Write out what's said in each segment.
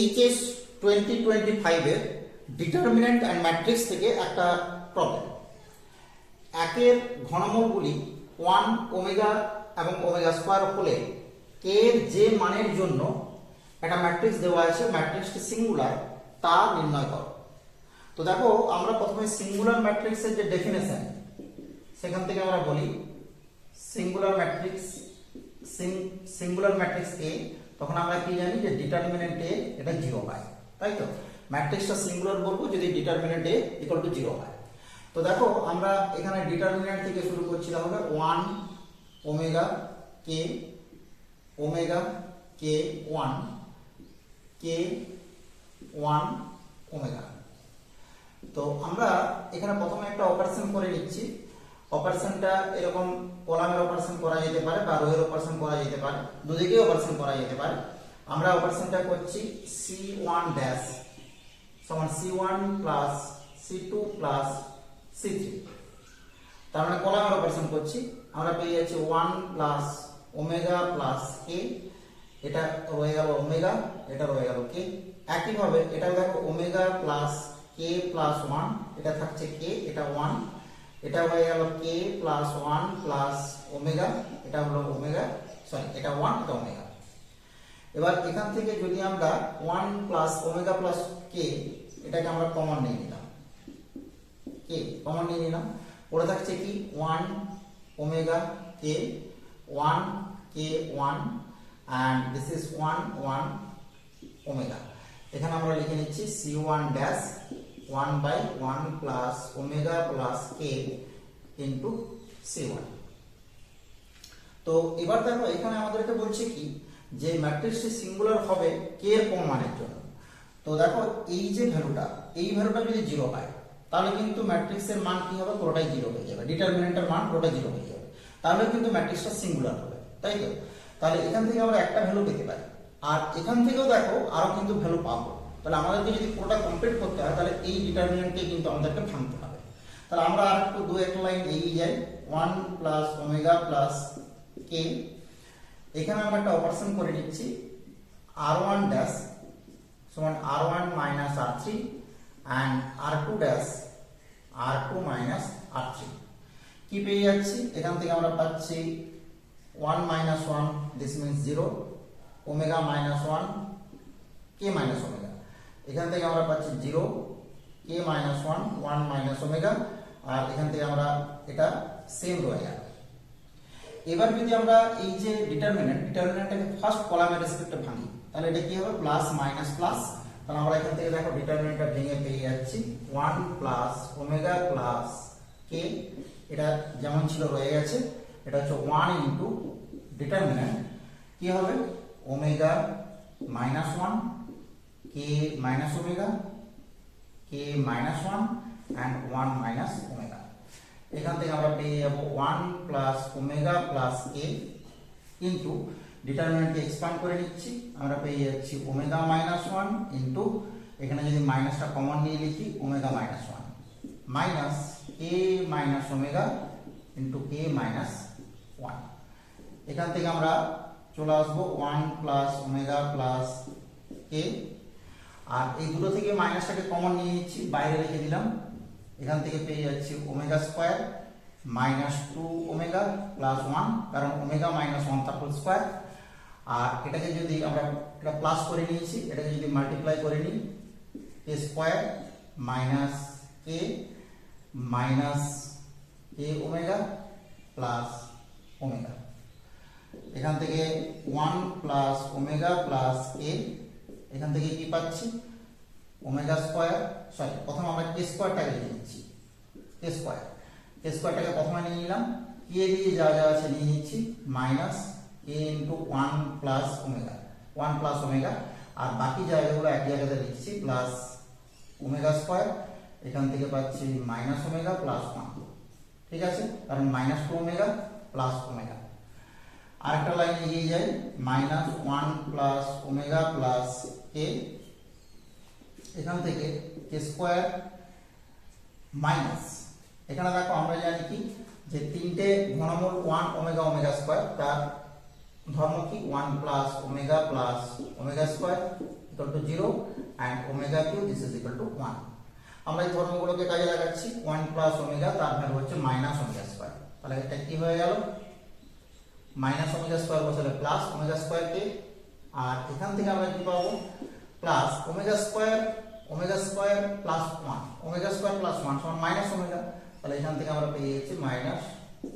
HS 2025 এর determinant and matrix থেকে একটা প্রবলেম। একের ঘনমূলগুলি 1 ওমেগা এবং ওমেগা স্কয়ার হলে কে এর যে মানের জন্য একটা ম্যাট্রিক্স দেওয়া আছে, ম্যাট্রিক্সটি সিঙ্গুলার, তা নির্ণয় করো। তো দেখো, আমরা প্রথমে সিঙ্গুলার ম্যাট্রিক্সের যে ডেফিনেশন সেখান থেকে আমরা বলি সিঙ্গুলার ম্যাট্রিক্স এ, তখন আমরা কি জানি যে ডিটারমিনেন্ট এ এটা 0 পাই, তাই তো? ম্যাট্রিক্সটা সিঙ্গুলার বলবো যদি ডিটারমিনেন্ট এ ইকুয়াল টু 0 হয়। তো দেখো, আমরা এখানে ডিটারমিনেন্ট থেকে শুরু করছি, তাহলে 1 ওমেগা কে 1 কে 1 ওমেগা। তো আমরা এখানে প্রথমে একটা অপারেশন করে নিচ্ছি। অপারেশনটা এরকম কলামের অপারেশন করা যেতে পারে বা রোয়ের অপারেশন করা যেতে পারে, দুদিকেই অপারেশন করা যেতে পারে। আমরা অপারেশনটা করছি C1 ড্যাশ সমান C1 plus C2 plus C3। তার মানে কলামের অপারেশন করছি, আমরা পেয়ে যাচ্ছি 1 প্লাস ওমেগা প্লাস কে, এটা রয়ে গেল ওমেগা, এটা রয়ে গেল কে। একইভাবে এটা দেখো ওমেগা প্লাস কে প্লাস 1, এটা থাকছে কে, এটা 1, এটা হয়ে গেল কে প্লাস 1 প্লাস ওমেগা, এটা হলো ওমেগা, সরি এটা 1, এটা ওমেগা। এবার এখান থেকে যদি আমরা 1 প্লাস ওমেগা প্লাস কে এটাকে আমরা কমন নিয়ে নিলাম, কে কমন নিয়ে নিলাম, পড়ে থাকছে কি 1 omega K 1 K 1 and this is 1 1 omega. এখানে আমরা লিখে নিচ্ছি C1 dash 1 by 1 plus omega plus k into C1। তো এবার দেখো, এখানে আমাদেরকে বলছে কি যে ম্যাট্রিক্সটি সিঙ্গুলার হবে কে এর কোন মানের জন্য। তো দেখো, এই যে ভ্যালুটা, এই ভ্যালুটা যদি 0 পায় তাহলে কিন্তু ম্যাট্রিক্সের মান কি হবে, পুরোটাই 0 হয়ে যাবে, ডিটারমিনেন্টের মান পুরোটাই 0 হয়ে যাবে, তাহলে কিন্তু ম্যাট্রিক্সটা সিঙ্গুলার হবে, তাই তো? তাহলে এখান থেকে আমরা একটা ভ্যালু পেতে পারি, আর এখান থেকেও দেখো আরো কিন্তু ভ্যালু পাবো। তাহলে আমাদেরকে যদি পুরোটা কমপ্লিট করতে হয় তাহলে এই ডিটারমিনেন্টকে কিন্তু আমাদেরকে ভাঙতে হবে। তাহলে আমরা আর একটু দু এক লাইন এগিয়ে যাই, 1 প্লাস ওমেগা প্লাস কে। এখানে আমরা একটা অপারেশন করে নিচ্ছি, r1 ড্যাশ সমান r1 minus r3 and r2 dash r2 minus r3। কি পেয়ে যাচ্ছি এখান থেকে? আমরা পাচ্ছি 1 minus 1, this means 0, omega minus 1, k minus omega। এখান থেকে আমরা পাচ্ছি 0, k minus 1, 1 minus omega, আর এখান থেকে আমরা এটা সেম রয়ে গেল। এবার যদি আমরা এই যে ডিটারমিনেন্টটাকে ফার্স্ট কলামের রেসপেক্টে ভাঙি, তাহলে এটা কি হবে? Plus minus plus. তাহলে আমরা এখান থেকে দেখো ডিটারমিনেন্টটা ভেঙে পেয়ে যাচ্ছি 1 প্লাস ওমেগা প্লাস কে, এটা যেমন ছিল রয়ে গেছে। এটা হচ্ছে 1 ইন্টু ডিটারমিনেন্ট কি হবে? Omega minus 1 K minus omega, K minus 1 and 1 minus omega. এখান থেকে আমরা পেয়ে যাব 1 প্লাস ওমেগা প্লাস কে ইন্টু ডিটারমিনেন্টকে এক্সপ্যান্ড করে নিচ্ছি, আমরা পেয়ে যাচ্ছি ওমেগা মাইনাস 1 ইন্টু, এখানে যদি মাইনাসটা কমন নিয়ে লিখি, ওমেগা মাইনাস 1 মাইনাস কে minus omega into k minus 1। এখান থেকে আমরা চলে আসবো 1 প্লাস ওমেগা প্লাস কে, আর এই দুটো থেকে মাইনাসটাকে কমন নিয়ে নিচ্ছি, বাইরে রেখে দিলাম। এখান থেকে পেয়ে যাচ্ছি omega square minus 2 omega plus 1, কারণ ওমেগা মাইনাস 1 তার হোল স্কোয়ার। আর এটাকে যদি আমরা এটা প্লাস করে নিয়েছি, এটাকে যদি মাল্টিপ্লাই করে নিই, কে স্কোয়ার মাইনাস কে মাইনাস কে ওমেগা প্লাস ওমেগা। এখান থেকে 1 প্লাস ওমেগা প্লাস কে, এখান থেকে কি পাচ্ছি? ওমেগা স্কোয়ার, সরি প্রথমে আমরা কে স্কোয়ারটাকে নিয়ে নিচ্ছি, কে স্কোয়ারটাকে প্রথমে নিয়ে নিলাম, কে দিয়ে যা যা আছে নিয়ে নিচ্ছি, মাইনাস কে ইন্টু 1 প্লাস ওমেগা, আর বাকি জায়গাগুলো এক জায়গাতে লিখছি প্লাস ওমেগা স্কোয়ার। এখান থেকে পাচ্ছি মাইনাস ওমেগা প্লাস 1, ঠিক আছে, কারণ মাইনাস 2 ওমেগা প্লাস ওমেগা। আরেকটা লাইন এগিয়ে যাই, মাইনাস 1 প্লাস ওমেগা প্লাস কে, এখান থেকে কে স্কোয়ার মাইনাস, এখানে দেখো আমরা জানি কি যে তিনটে ঘনমূল 1 ওমেগা ওমেগা স্কোয়ার, তার ধর্ম কি 1 plus omega square equal to 0 and omega cube this is equal to 1। আমরা এই ধর্মগুলোকে কাজে লাগাচ্ছি। 1 প্লাস ওমেগা তার ভ্যালু হচ্ছে মাইনাস ওমেগা স্কয়ার, তাহলে এটা কি হয়ে গেল মাইনাস ওমেগা স্কয়ার বসালে প্লাস ওমেগা স্কয়ার কে, আর এখান থেকে আমরা কি পাবো plus omega square plus 1, omega square plus 1 সমান মাইনাস ওমেগা, তাহলে এখান থেকে আমরা পেয়ে যাচ্ছি মাইনাস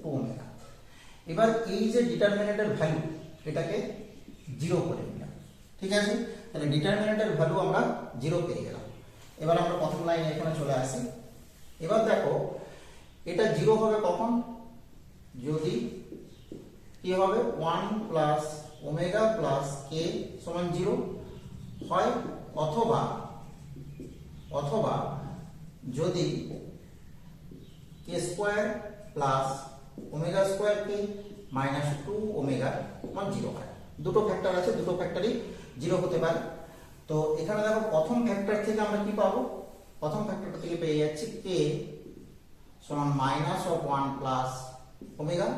2 ওমেগা। এবার এই যে ডিটারমিনেন্টের ভ্যালু এটাকে 0 করে নিলাম, ঠিক আছে, তাহলে ডিটারমিনেন্টের ভ্যালু আমরা 0 পেয়ে গেলাম। এবার আমরা প্রথম লাইনে এখানে চলে আসি। এবার দেখো এটা 0 হবে কখন, যদি কি হবে 1 প্লাস ওমেগা প্লাস কে সমান 0 হয়, অথবা যদি কে স্কয়ার প্লাস ওমেগা স্কয়ার কে মাইনাস 2 ওমেগা সমান 0 হয়। দুটো ফ্যাক্টর আছে, দুটো ফ্যাক্টরই 0 হতে পারে। তো এখানে দেখো প্রথম ফ্যাক্টর থেকে আমরা কি পাবো, প্রথম ফ্যাক্টরটা থেকে পেয়ে যাচ্ছি কে সমান মাইনাস অফ 1 প্লাস ওমেগা,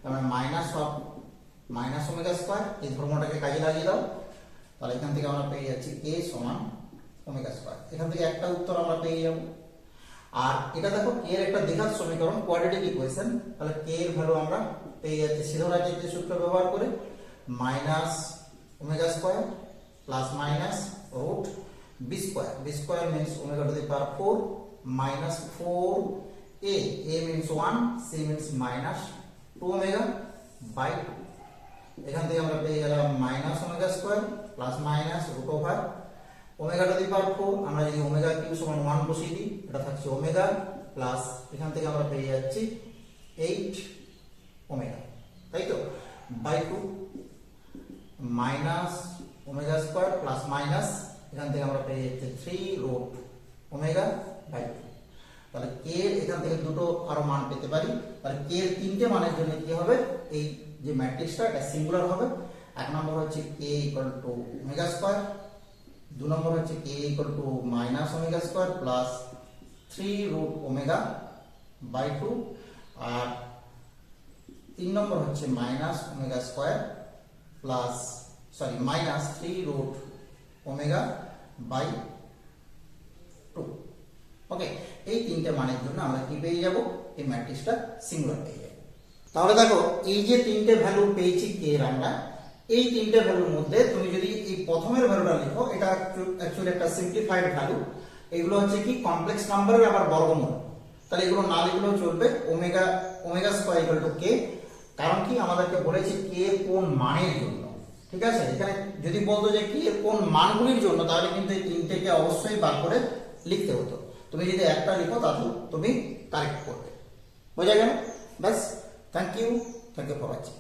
তার মানে মাইনাস ওমেগা স্কয়ার, এই ধর্মটাকে কাজে লাগিয়ে দাও, তাহলে এখান থেকে আমরা পেয়ে যাচ্ছি কে সমান ওমেগা স্কয়ার। এখান থেকে একটা উত্তর আমরা পেয়ে যাব। আর এটা দেখো কে এর একটা দ্বিঘাত সমীকরণ, কোয়াড্রেটিক ইকুয়েশন, তাহলে কে এর ভ্যালু আমরা পেয়ে যাচ্ছি সিধরাজের সূত্র ব্যবহার করে minus omega square plus minus root b square means omega to the power 4 minus 4a means 1, c means minus 2 omega by 2। এখান থেকে আমরা পেয়ে গেলাম minus omega square plus minus root over omega to the power 4, আমরা যদি omega Q সমান 1 বসিয়ে দিই, এটা থাকছে ওমেগা প্লাস এখান থেকে আমরা পেয়ে যাচ্ছি 8 ওমেগা, তাই তো, by 2 minus omega square plus minus এখান থেকে আমরা পেয়ে যাচ্ছি 3 রুট ওমেগা বাই 2। তাহলে কে এখান থেকে দুটো আরো মান পেতে পারি, তাহলে কে এর তিনটে মানের জন্য কি হবে, এই যে ম্যাট্রিক্সটা এটা সিঙ্গুলার হবে। এক নম্বর হচ্ছে k equal to omega square, দু নম্বর হচ্ছে k equal to minus omega square plus 3 root omega by 2, আর তিন নম্বর হচ্ছে minus omega square plus minus 3 root omega by 2। Okay, এই তিনটে মানের জন্য আমরা কি পেয়ে যাব, এই ম্যাট্রিক্সটা সিঙ্গুলার পেয়ে যাব। তাহলে দেখো এই যে তিনটে ভ্যালু পেয়েছি কে এর, আমরা এই তিনটে ভ্যালুর মধ্যে তুমি যদি এই প্রথমের ভ্যালুটা লিখো, এটা অ্যাকচুয়ালি একটা সিম্পলিফাইড ভ্যালু, এগুলো হচ্ছে কি কমপ্লেক্স নাম্বারের আবার বর্গমূল, তাহলে এগুলো না লিখলেও চলবে। ওমেগা স্কয়ার ইকুয়াল টু কে, কারণ কি আমাদেরকে বলেছে কে কোন মানের জন্য, ঠিক আছে। এখানে যদি বলতো যে কি এর কোন মানগুলির জন্য, তাহলে কিন্তু এই তিনটেকে অবশ্যই বার করে লিখতে হতো। তুমি যদি একটা লিখো তাহলে তুমি কারেক্ট করবে, বোঝা গেল? ব্যাস, থ্যাংক ইউ ফর ওয়াচিং।